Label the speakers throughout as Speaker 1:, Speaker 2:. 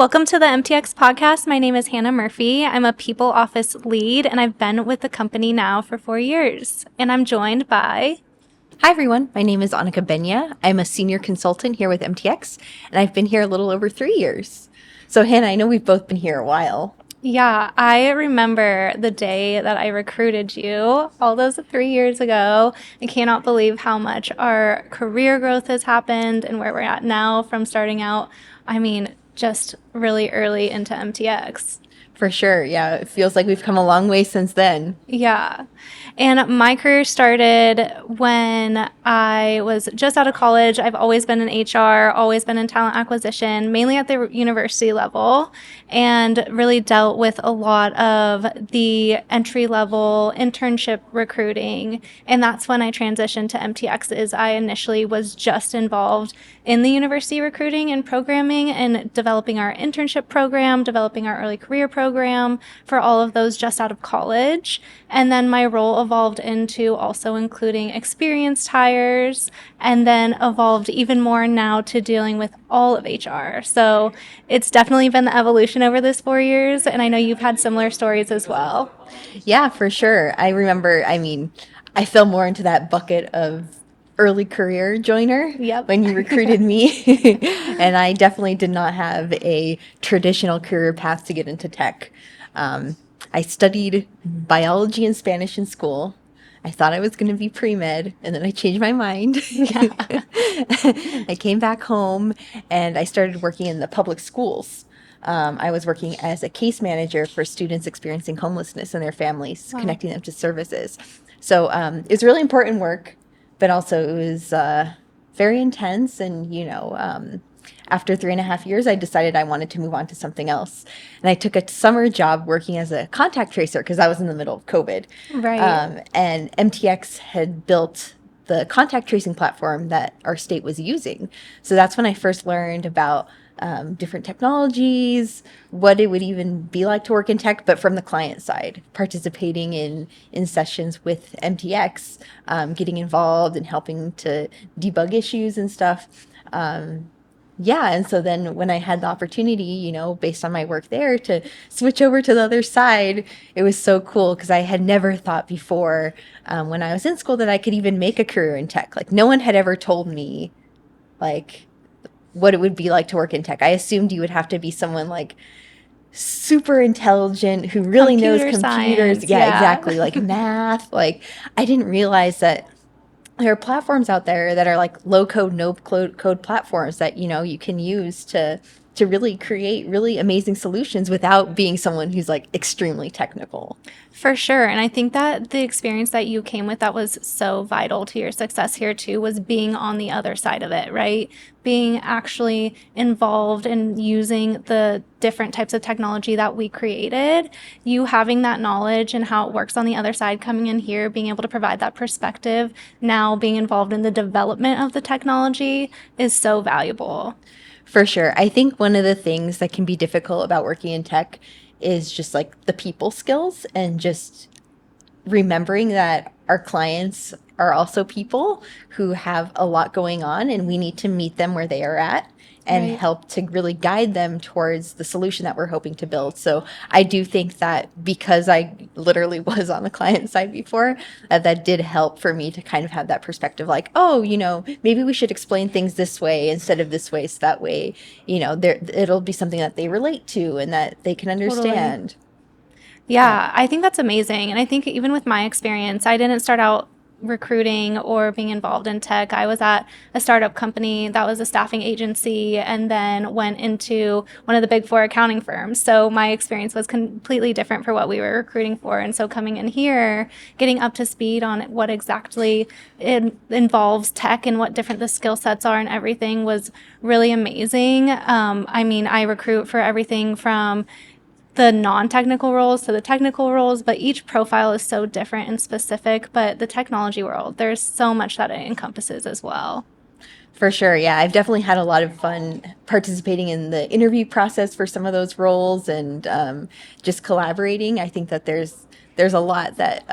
Speaker 1: Welcome to the MTX Podcast. My name is Hanna Murphy. I'm a people office lead, and I've been with the company now for 4 years. And I'm joined by...
Speaker 2: Hi, everyone. My name is Anica Benia. I'm a senior consultant here with MTX, and I've been here a little over 3 years. So, Hanna, I know we've both been here a while.
Speaker 1: Yeah, I remember the day that I recruited you all those 3 years ago. I cannot believe how much our career growth has happened and where we're at now from starting out. Just really early into MTX.
Speaker 2: For sure. Yeah, it feels like we've come a long way since then.
Speaker 1: Yeah. And my career started when I was just out of college. I've always been in HR, always been in talent acquisition, mainly at the university level, and really dealt with a lot of the entry-level internship recruiting. And that's when I transitioned to MTX. Is I initially was just involved in the university recruiting and programming and developing our internship program, developing our early career program for all of those just out of college. And then my role evolved into also including experienced hires, and then evolved even more now to dealing with all of HR. So it's definitely been the evolution over this 4 years, and I know you've had similar stories as well.
Speaker 2: Yeah, for sure. I remember, I fell more into that bucket of early career joiner when you recruited me. And I definitely did not have a traditional career path to get into tech. I studied biology and Spanish in school. I thought I was going to be pre-med, and then I changed my mind. I came back home, and I started working in the public schools. I was working as a case manager for students experiencing homelessness and their families, connecting them to services. So it was really important work, but also it was very intense. And, after 3.5 years, I decided I wanted to move on to something else. And I took a summer job working as a contact tracer because I was in the middle of COVID.
Speaker 1: Right.
Speaker 2: And MTX had built the contact tracing platform that our state was using. So that's when I first learned about different technologies, what it would even be like to work in tech, but from the client side, participating in sessions with MTX, getting involved and helping to debug issues and stuff. And so then when I had the opportunity, based on my work there, to switch over to the other side, it was so cool because I had never thought before when I was in school that I could even make a career in tech. Like, no one had ever told me, what it would be like to work in tech. I assumed you would have to be someone, super intelligent who really knows computers.
Speaker 1: Science,
Speaker 2: yeah, exactly. Like math. I didn't realize that there are platforms out there that are low code, no code platforms that, you can use to really create really amazing solutions without being someone who's extremely technical.
Speaker 1: For sure. And I think that the experience that you came with that was so vital to your success here too was being on the other side of it, right? Being actually involved in using the different types of technology that we created, you having that knowledge and how it works on the other side, coming in here, being able to provide that perspective, now being involved in the development of the technology is so valuable.
Speaker 2: For sure. I think one of the things that can be difficult about working in tech is just the people skills and just remembering that our clients are also people who have a lot going on, and we need to meet them where they are at and help to really guide them towards the solution that we're hoping to build. So I do think that because I literally was on the client side before, that did help for me to kind of have that perspective maybe we should explain things this way instead of this way, so that way, it'll be something that they relate to and that they can understand.
Speaker 1: Totally. Yeah, I think that's amazing. And I think even with my experience, I didn't start out recruiting or being involved in tech. I was at a startup company that was a staffing agency and then went into one of the big 4 accounting firms. So my experience was completely different for what we were recruiting for. And so coming in here, getting up to speed on what exactly it involves tech and what different the skill sets are and everything was really amazing. I recruit for everything from the non-technical roles to the technical roles, but each profile is so different and specific. But the technology world, there's so much that it encompasses as well.
Speaker 2: For sure. Yeah, I've definitely had a lot of fun participating in the interview process for some of those roles and just collaborating. I think that there's there's a lot that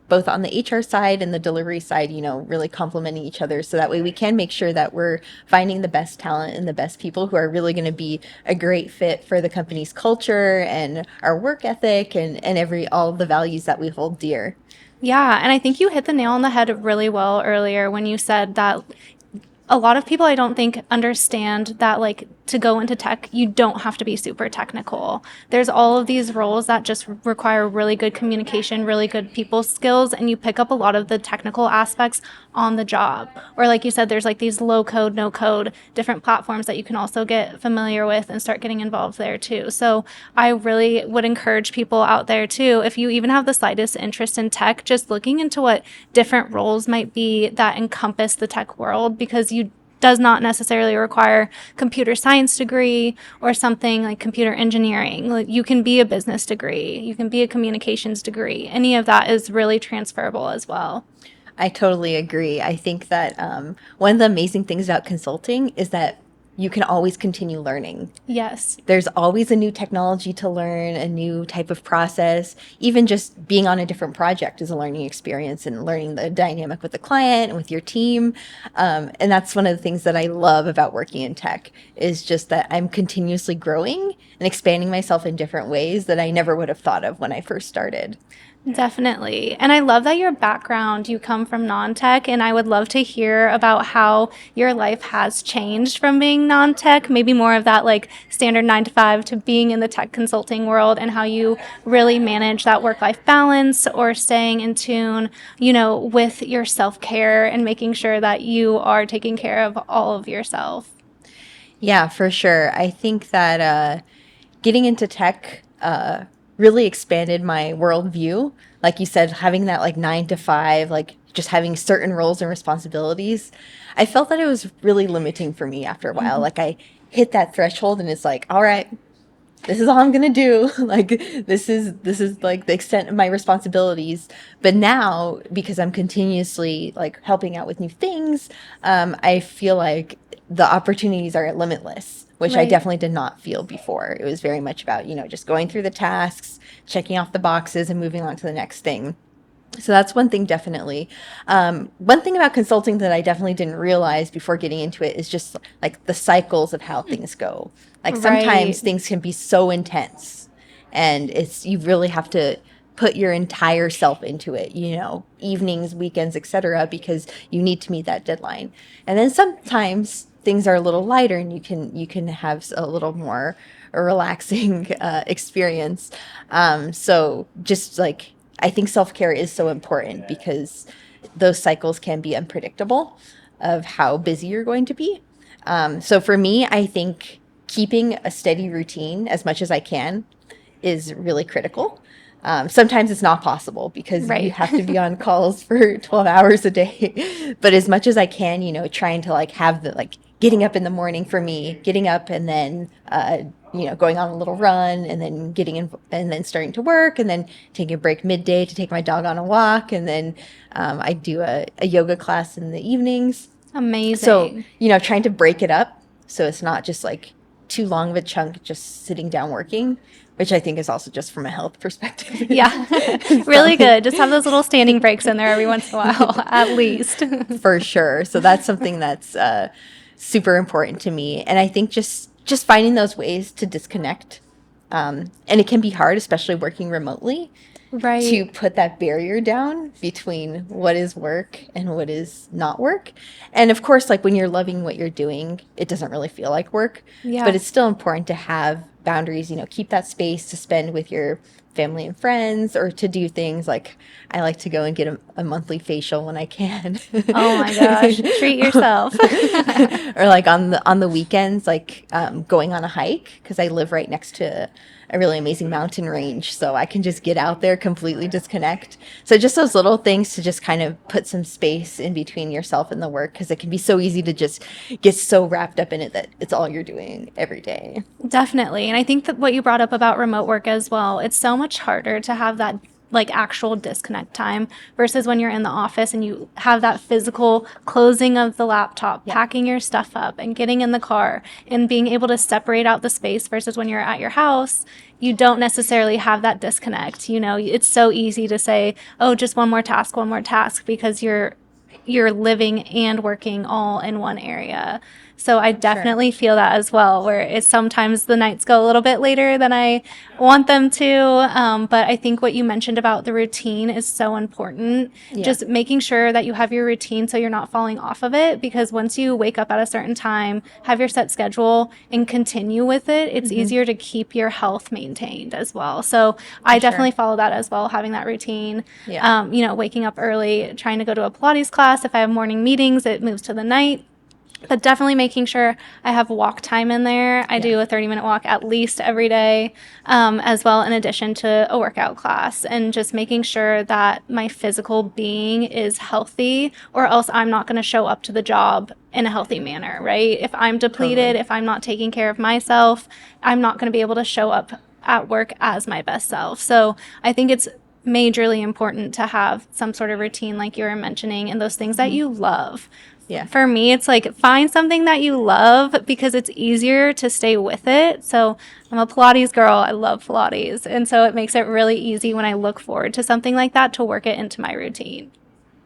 Speaker 2: both on the HR side and the delivery side, really complementing each other. So that way we can make sure that we're finding the best talent and the best people who are really going to be a great fit for the company's culture and our work ethic and all the values that we hold dear.
Speaker 1: Yeah, and I think you hit the nail on the head really well earlier when you said that a lot of people I don't think understand that like to go into tech, you don't have to be super technical. There's all of these roles that just require really good communication, really good people skills, and you pick up a lot of the technical aspects on the job. Or like you said, there's like these low code, no code, different platforms that you can also get familiar with and start getting involved there too. So I really would encourage people out there too, if you even have the slightest interest in tech, just looking into what different roles might be that encompass the tech world, because you does not necessarily require computer science degree or something like computer engineering. Like you can be a business degree, you can be a communications degree. Any of that is really transferable as well.
Speaker 2: I totally agree. I think that one of the amazing things about consulting is that you can always continue learning.
Speaker 1: Yes.
Speaker 2: There's always a new technology to learn, a new type of process. Even just being on a different project is a learning experience, and learning the dynamic with the client and with your team. And that's one of the things that I love about working in tech, is just that I'm continuously growing and expanding myself in different ways that I never would have thought of when I first started.
Speaker 1: Definitely. And I love that your background, you come from non-tech, and I would love to hear about how your life has changed from being non-tech, maybe more of that like standard 9 to 5 to being in the tech consulting world, and how you really manage that work-life balance or staying in tune, with your self-care and making sure that you are taking care of all of yourself.
Speaker 2: Yeah, for sure. I think that getting into tech really expanded my worldview. Like you said, having that like 9 to 5, like just having certain roles and responsibilities, I felt that it was really limiting for me after a while. Like I hit that threshold and it's like, all right, this is all I'm gonna do. Like this is like the extent of my responsibilities. But now, because I'm continuously like helping out with new things, I feel like the opportunities are limitless, which I definitely did not feel before. It was very much about, just going through the tasks, checking off the boxes, and moving on to the next thing. So that's one thing, definitely. One thing about consulting that I definitely didn't realize before getting into it is just like the cycles of how things go. Like sometimes things can be so intense, and you really have to put your entire self into it, evenings, weekends, etc., because you need to meet that deadline. And then sometimes things are a little lighter, and you can have a little more a relaxing experience. So just like, I think self-care is so important, because those cycles can be unpredictable of how busy you're going to be. So for me, I think keeping a steady routine as much as I can is really critical. Sometimes it's not possible, because you have to be on calls for 12 hours a day. But as much as I can, trying to like have the like getting up in the morning, for me, getting up and then going on a little run, and then getting in, and then starting to work, and then taking a break midday to take my dog on a walk, and then I do a yoga class in the evenings.
Speaker 1: Amazing.
Speaker 2: So trying to break it up so it's not just like too long of a chunk just sitting down working, which I think is also just from a health perspective.
Speaker 1: Yeah, really good. Just have those little standing breaks in there every once in a while, at least.
Speaker 2: For sure. So that's something that's super important to me. And I think just finding those ways to disconnect. And it can be hard, especially working remotely, to put that barrier down between what is work and what is not work. And of course, like when you're loving what you're doing, it doesn't really feel like work. Yeah. But it's still important to have boundaries, keep that space to spend with your family and friends, or to do things like I like to go and get a monthly facial when I can.
Speaker 1: Oh my gosh, treat yourself.
Speaker 2: Or like on the weekends, like going on a hike, because I live right next to a really amazing mountain range, so I can just get out there, completely disconnect. So just those little things to just kind of put some space in between yourself and the work, because it can be so easy to just get so wrapped up in it that it's all you're doing every day.
Speaker 1: Definitely. And I think that what you brought up about remote work as well, it's so much harder to have that like actual disconnect time versus when you're in the office and you have that physical closing of the laptop, packing your stuff up and getting in the car and being able to separate out the space versus when you're at your house, you don't necessarily have that disconnect. You know, it's so easy to say, oh, just one more task because you're living and working all in one area. So I definitely feel that as well, where it's sometimes the nights go a little bit later than I want them to. But I think what you mentioned about the routine is so important. Yeah. Just making sure that you have your routine so you're not falling off of it, because once you wake up at a certain time, have your set schedule and continue with it, it's easier to keep your health maintained as well. So I definitely follow that as well, having that routine. Yeah. You know, waking up early, trying to go to a Pilates class. If I have morning meetings, it moves to the night. But definitely making sure I have walk time in there. I do a 30-minute walk at least every day, as well, in addition to a workout class. And just making sure that my physical being is healthy, or else I'm not going to show up to the job in a healthy manner, right? If I'm depleted, if I'm not taking care of myself, I'm not going to be able to show up at work as my best self. So I think it's majorly important to have some sort of routine like you were mentioning, and those things that you love. Yeah. For me, it's like, find something that you love because it's easier to stay with it. So I'm a Pilates girl. I love Pilates. And so it makes it really easy when I look forward to something like that to work it into my routine.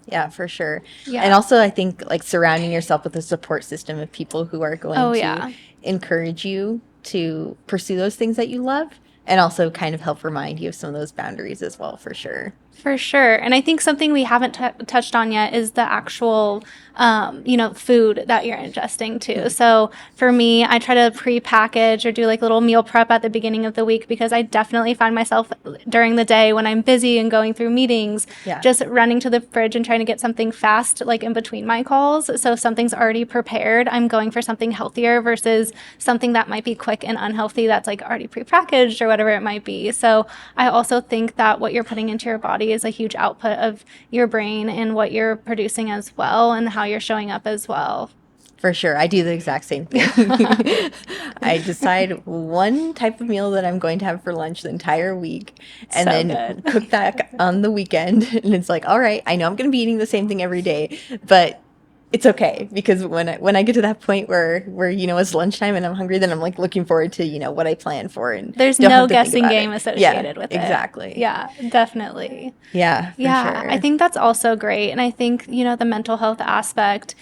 Speaker 1: Yeah, for sure. Yeah. And also, I think like surrounding yourself with a support system of people who are going to encourage you to pursue those things that you love, and also kind of help remind you of some of those boundaries as well, for sure. For sure. And I think something we haven't touched on yet is the actual, food that you're ingesting too. Mm-hmm. So for me, I try to pre-package or do like a little meal prep at the beginning of the week, because I definitely find myself during the day when I'm busy and going through meetings, just running to the fridge and trying to get something fast, like in between my calls. So if something's already prepared, I'm going for something healthier versus something that might be quick and unhealthy that's like already pre-packaged or whatever it might be. So I also think that what you're putting into your body is a huge output of your brain and what you're producing as well, and how you're showing up as well. For sure. I do the exact same thing. I decide one type of meal that I'm going to have for lunch the entire week, and then cook that on the weekend. And it's like, all right, I know I'm going to be eating the same thing every day, but it's okay, because when I get to that point where it's lunchtime and I'm hungry, then I'm like looking forward to what I plan for, and there's no guessing game associated with it. Exactly. Yeah, definitely. Yeah, for sure. I think that's also great, and I think the mental health aspect,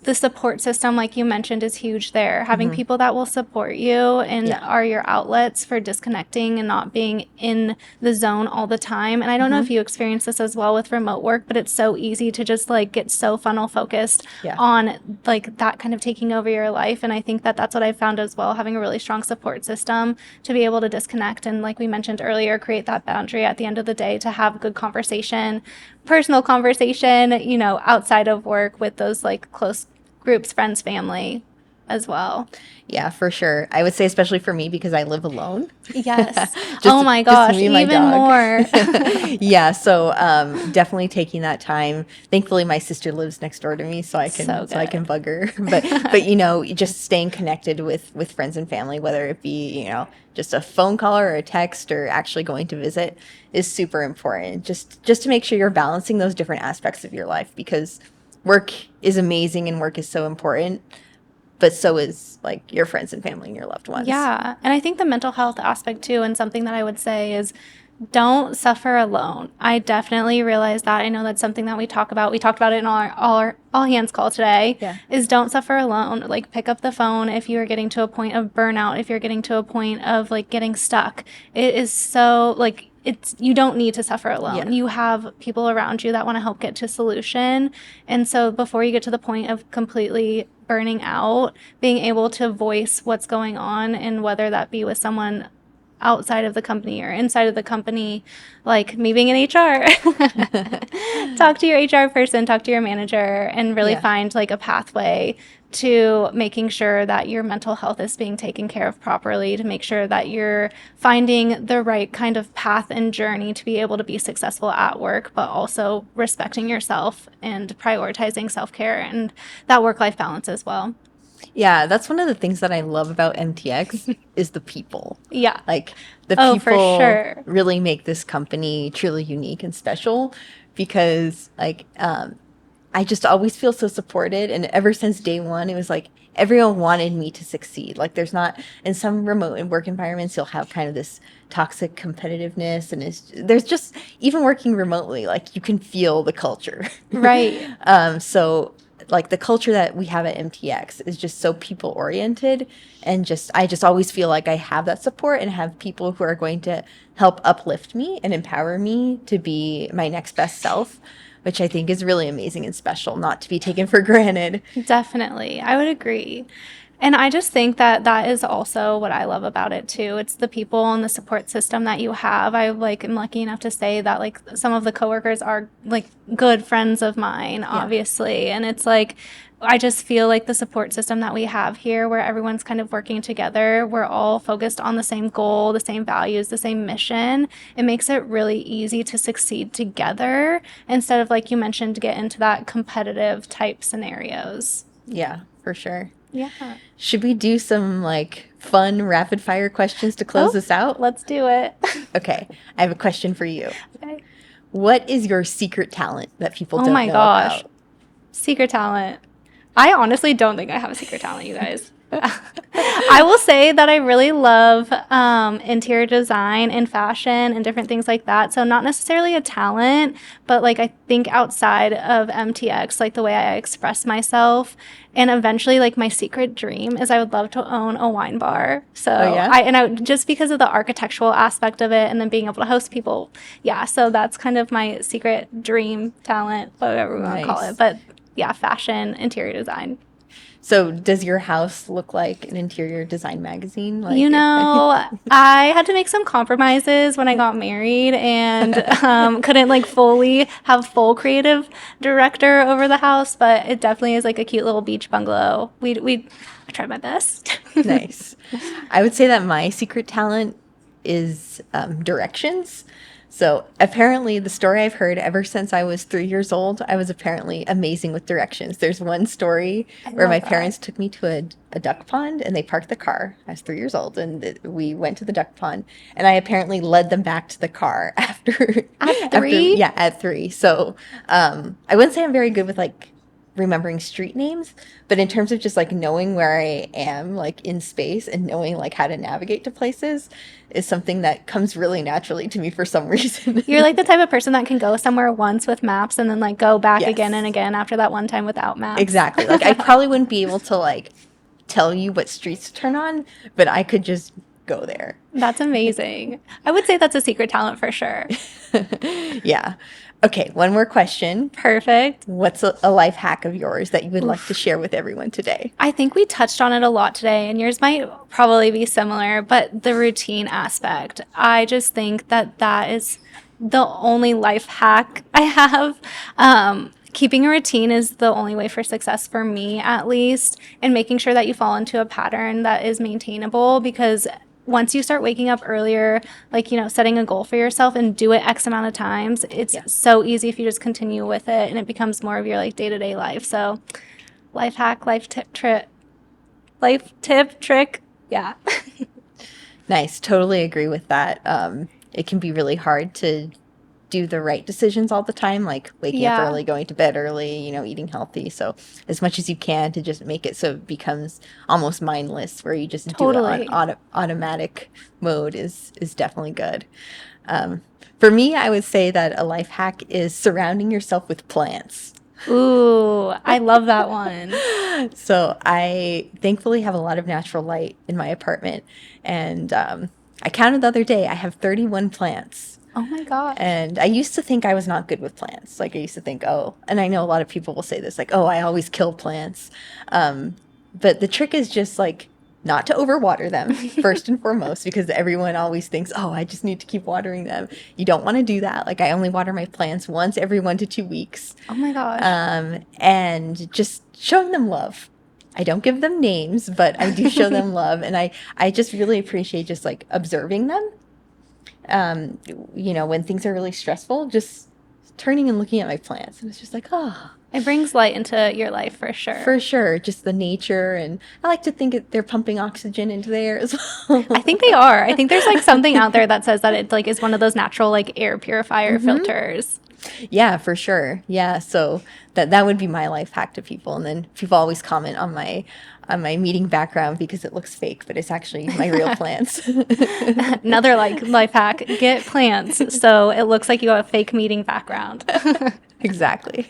Speaker 1: the support system, like you mentioned, is huge there. Having people that will support you and are your outlets for disconnecting and not being in the zone all the time. And I don't know if you experience this as well with remote work, but it's so easy to just like get so funnel focused on like that kind of taking over your life. And I think that that's what I've found as well, having a really strong support system to be able to disconnect. And like we mentioned earlier, create that boundary at the end of the day to have good conversation, personal conversation, outside of work with those like close groups, friends, family as well. Yeah, for sure. I would say especially for me, because I live alone. Yes. Oh my gosh, even more. Yeah, so definitely taking that time. Thankfully, my sister lives next door to me, so I can bug her. But just staying connected with friends and family, whether it be just a phone call or a text or actually going to visit, is super important. Just to make sure you're balancing those different aspects of your life, because work is amazing and work is so important, but so is like your friends and family and your loved ones. Yeah. And I think the mental health aspect too, and something that I would say is, don't suffer alone. I definitely realize that. I know that's something that we talk about. We talked about it in our all hands call today, is don't suffer alone. Like, pick up the phone if you are getting to a point of burnout, if you're getting to a point of like getting stuck. It is so like, you don't need to suffer alone. Yeah. You have people around you that want to help get to a solution. And so before you get to the point of completely burning out, being able to voice what's going on, and whether that be with someone outside of the company or inside of the company, like me being in HR, talk to your HR person, talk to your manager, and really find like a pathway to making sure that your mental health is being taken care of properly, to make sure that you're finding the right kind of path and journey to be able to be successful at work, but also respecting yourself and prioritizing self-care and that work-life balance as well.
Speaker 2: Yeah, that's one of the things that I love about MTX is the people.
Speaker 1: Yeah.
Speaker 2: Like the
Speaker 1: Oh, for
Speaker 2: people
Speaker 1: sure.
Speaker 2: really make this company truly unique and special because like I just always feel so supported. And ever since day one, it was like everyone wanted me to succeed. Like there's not, in some remote work environments, you'll have kind of this toxic competitiveness. And there's just, even working remotely, like you can feel the culture.
Speaker 1: Right.
Speaker 2: So like the culture that we have at MTX is just so people oriented. And just, I just always feel like I have that support and have people who are going to help uplift me and empower me to be my next best self, which I think is really amazing and special, not to be taken for granted.
Speaker 1: Definitely. I would agree. And I just think that that is also what I love about it too. It's the people and the support system that you have. I like am lucky enough to say that like some of the coworkers are like good friends of mine, obviously. And it's like I just feel like the support system that we have here where everyone's kind of working together, we're all focused on the same goal, the same values, the same mission. It makes it really easy to succeed together instead of like you mentioned to get into that competitive type scenarios.
Speaker 2: Yeah, for sure.
Speaker 1: Yeah.
Speaker 2: Should we do some like fun rapid fire questions to close this out?
Speaker 1: Let's do it.
Speaker 2: Okay, I have a question for you.
Speaker 1: Okay.
Speaker 2: What is your secret talent that people don't know
Speaker 1: gosh.
Speaker 2: about?
Speaker 1: Secret talent. I honestly don't think I have a secret talent, you guys. I will say that I really love interior design and fashion and different things like that. So not necessarily a talent, but like I think outside of MTX, like the way I express myself. And eventually, like my secret dream is I would love to own a wine bar. So I just because of the architectural aspect of it, and then being able to host people. Yeah, so that's kind of my secret dream talent, whatever we want to call it. But yeah, fashion, interior design.
Speaker 2: So does your house look like an interior design magazine? Like,
Speaker 1: I had to make some compromises when I got married and couldn't like fully have full creative director over the house, but it definitely is like a cute little beach bungalow. I tried my best.
Speaker 2: Nice. I would say that my secret talent is directions. So apparently the story I've heard ever since I was 3 years old, I was apparently amazing with directions. There's one story where my parents took me to a duck pond and they parked the car. I was 3 years old and we went to the duck pond and I apparently led them back to the car after.
Speaker 1: At 3?
Speaker 2: At 3. So I wouldn't say I'm very good with like remembering street names, but in terms of just like knowing where I am like in space and knowing like how to navigate to places is something that comes really naturally to me for some reason.
Speaker 1: You're like the type of person that can go somewhere once with maps and then like go back again and again after that one time without maps.
Speaker 2: Exactly. Like I probably wouldn't be able to like tell you what streets to turn on, but I could just go there.
Speaker 1: That's amazing. I would say that's a secret talent for sure.
Speaker 2: Yeah. Okay, one more question.
Speaker 1: Perfect.
Speaker 2: What's a life hack of yours that you would like to share with everyone today?
Speaker 1: I think we touched on it a lot today, and yours might probably be similar, but the routine aspect. I just think that that is the only life hack I have. Keeping a routine is the only way for success for me, at least, and making sure that you fall into a pattern that is maintainable because once you start waking up earlier, like, setting a goal for yourself and do it X amount of times, it's so easy if you just continue with it and it becomes more of your like day-to-day life. So life hack, life tip, trick. Yeah.
Speaker 2: Nice. Totally agree with that. It can be really hard to do the right decisions all the time, like waking up early, going to bed early, eating healthy. So as much as you can to just make it so it becomes almost mindless, where you just do it on automatic mode is definitely good. For me, I would say that a life hack is surrounding yourself with plants.
Speaker 1: Ooh, I love that one.
Speaker 2: So I thankfully have a lot of natural light in my apartment. And I counted the other day, I have 31 plants.
Speaker 1: Oh my gosh.
Speaker 2: And I used to think I was not good with plants. Like I used to think, and I know a lot of people will say this, like, I always kill plants. But the trick is just like not to overwater them first and foremost, because everyone always thinks, I just need to keep watering them. You don't want to do that. Like I only water my plants once every 1 to 2 weeks.
Speaker 1: Oh my gosh.
Speaker 2: And just showing them love. I don't give them names, but I do show them love. And I just really appreciate just like observing them. When things are really stressful, just turning and looking at my plants. And it's just like, I
Speaker 1: It brings light into your life for sure.
Speaker 2: For sure. Just the nature. And I like to think they're pumping oxygen into the air as well.
Speaker 1: I think they are. I think there's like something out there that says that it like is one of those natural like air purifier filters.
Speaker 2: Yeah, for sure. Yeah, so that would be my life hack to people. And then people always comment on my meeting background because it looks fake, but it's actually my real plants.
Speaker 1: Another like life hack, get plants so it looks like you have a fake meeting background.
Speaker 2: Exactly.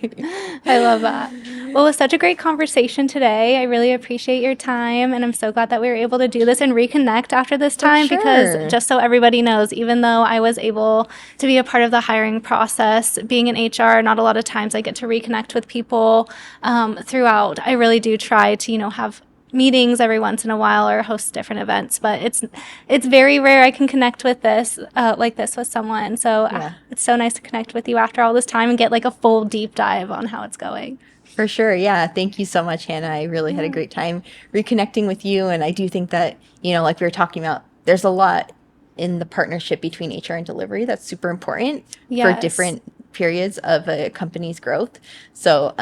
Speaker 1: I love that. Well, it was such a great conversation today. I really appreciate your time, and I'm so glad that we were able to do this and reconnect after this time because just so everybody knows, even though I was able to be a part of the hiring process, being in HR, not a lot of times I get to reconnect with people throughout. I really do try to, have meetings every once in a while or host different events, but it's very rare I can connect with this like this with someone. So it's so nice to connect with you after all this time and get like a full deep dive on how it's going.
Speaker 2: For sure. Yeah. Thank you so much, Hannah. I really had a great time reconnecting with you. And I do think that, like we were talking about, there's a lot in the partnership between HR and delivery that's super important for different periods of a company's growth. So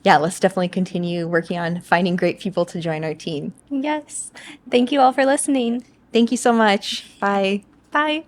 Speaker 2: let's definitely continue working on finding great people to join our team.
Speaker 1: Yes. Thank you all for listening.
Speaker 2: Thank you so much. Bye.
Speaker 1: Bye.